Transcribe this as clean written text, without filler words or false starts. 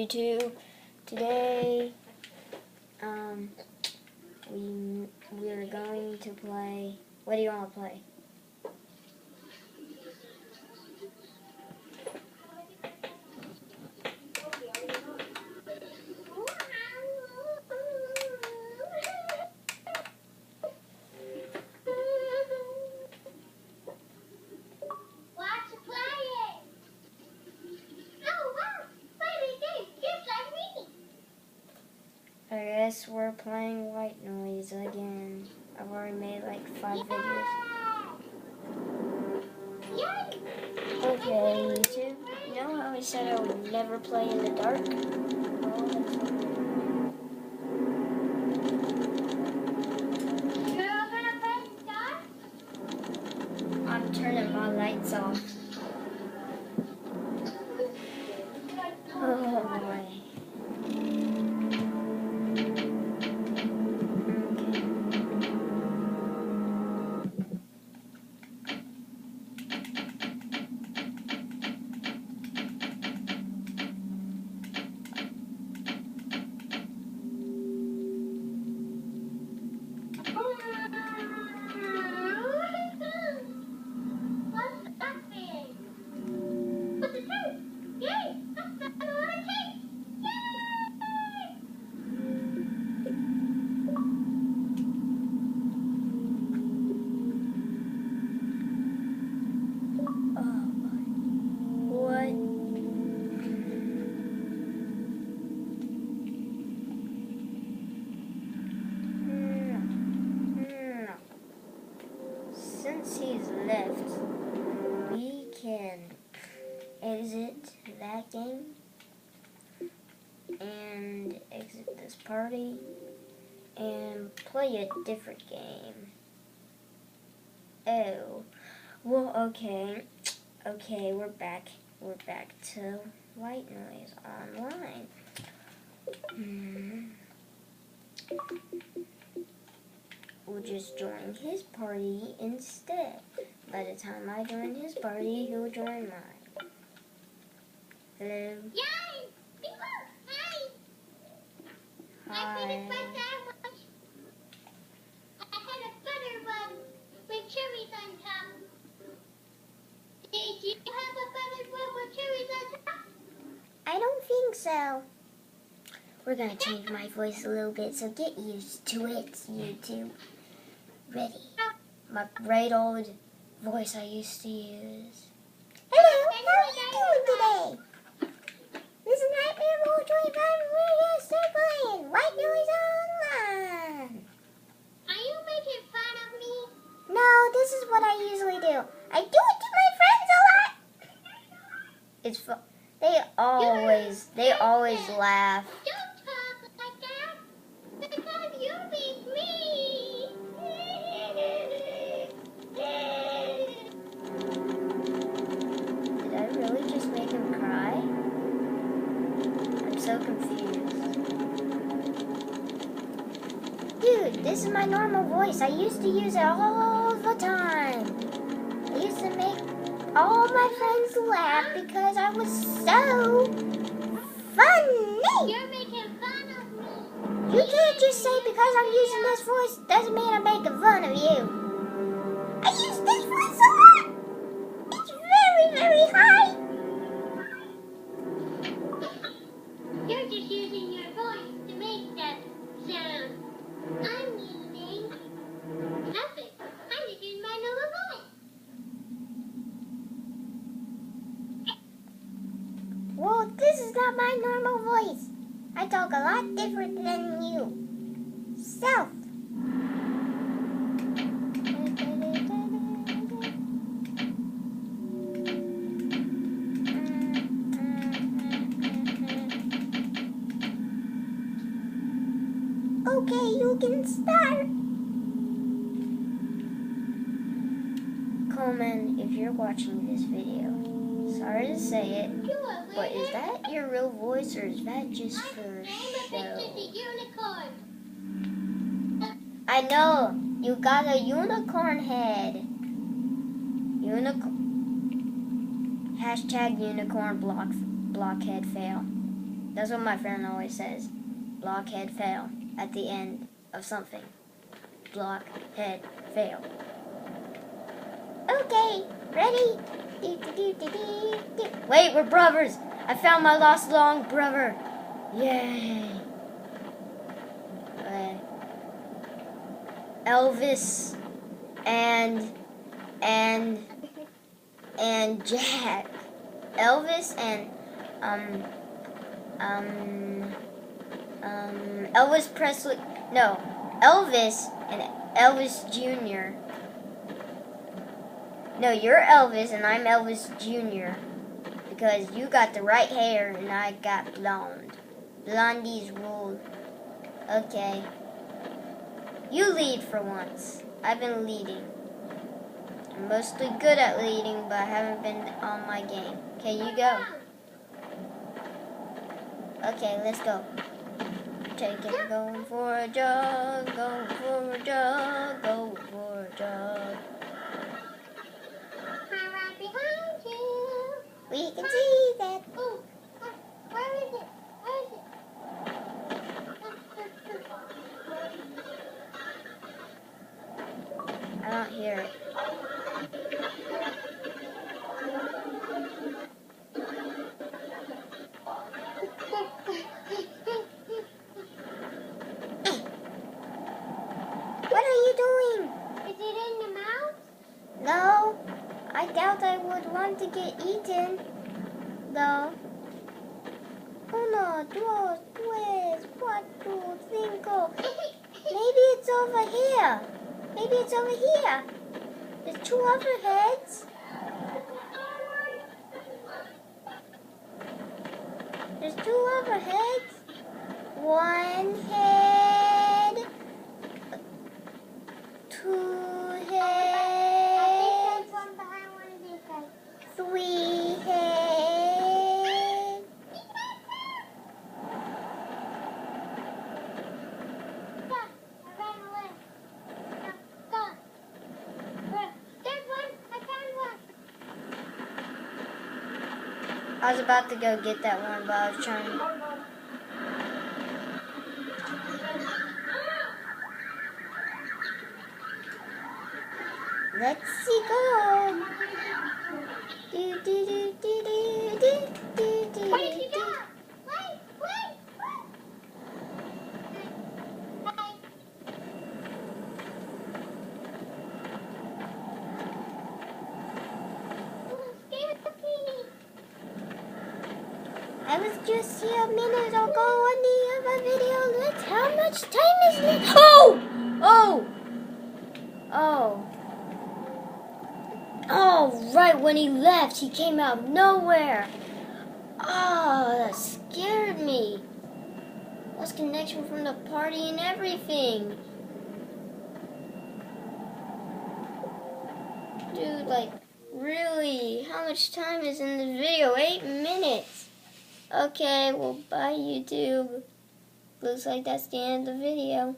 YouTube. Today, we're going to play. What do you want to play? I guess we're playing white noise again. I've already made like 5 videos. Okay, YouTube. You know how I said I would never play in the dark? I'm turning my lights off. Oh boy. Since he's left, we can exit that game and exit this party and play a different game. Oh, well, okay, we're back to White Noise Online. We'll just join his party instead. By the time I join his party, he'll join mine. Hello? Yay! Hi! Hi. My favorite part I had a butter bun with cherries on top. Did you have a butter bun with cherries on top? I don't think so. We're gonna change my voice a little bit, so get used to it, YouTube. Ready? My great old voice I used to use. Hello, how are you doing today? This is Nightmare Roll 25 and we're going to start playing White Noise Online. Are you making fun of me? No, this is what I usually do. I do it to my friends a lot. It's fun. They always laugh. Don't talk like that, because you make me. Did I really just make him cry? I'm so confused. Dude, this is my normal voice. I used to use it all the time. I used to make all my friends laugh because I was so funny. You're making fun of me. You can't just say because I'm using this voice doesn't mean I'm making fun of you. I use this voice a lot. It's very, very high. You're just using your voice to make that sound. I'm using nothing. I'm just using my normal voice. Well, this is not my normal voice. I talk a lot different than you. Self. Okay, you can start. Coleman, if you're watching this video, sorry to say it, but is that your real voice or is that just for show? Unicorn. I know, you got a unicorn head. Hashtag unicorn blockhead fail. That's what my friend always says. Blockhead fail at the end of something. Blockhead fail. Okay, ready? Wait, we're brothers. I found my lost long brother. Yay. Elvis and Jack. Elvis and Elvis Presley. No, Elvis and Elvis Jr. No, you're Elvis and I'm Elvis Jr. Because you got the right hair and I got blonde. Blondies rule. Okay. You lead for once. I've been leading. I'm mostly good at leading, but I haven't been on my game. Okay, you go. Okay, let's go. Going for a jog, going for a jog, going for a jog. I'm right behind you. We can see that. Ooh, where is it? Where is it? I don't hear it. What are you doing? Is it in the mouth? No, I doubt I would want to get eaten, though. Uno, dos, tres, cuatro, cinco. Maybe it's over here. Maybe it's over here. There's two other heads. There's two other heads. One head. Two heads. One behind one of these guys. Three heads. Go. I ran away. Go. Go. There's one. I found one. I was about to go get that one, but I was trying to... Let's see go. Do do do do do do do do. Where did you go? Wait. Hey. Oh, scared me. I was just here a minute ago on the other video. Let's how much time is left? Oh, right when he left, he came out of nowhere. Oh, that scared me. Lost connection from the party and everything. Dude, like, really, how much time is in the video? 8 minutes. Okay, well, bye, YouTube. Looks like that's the end of the video.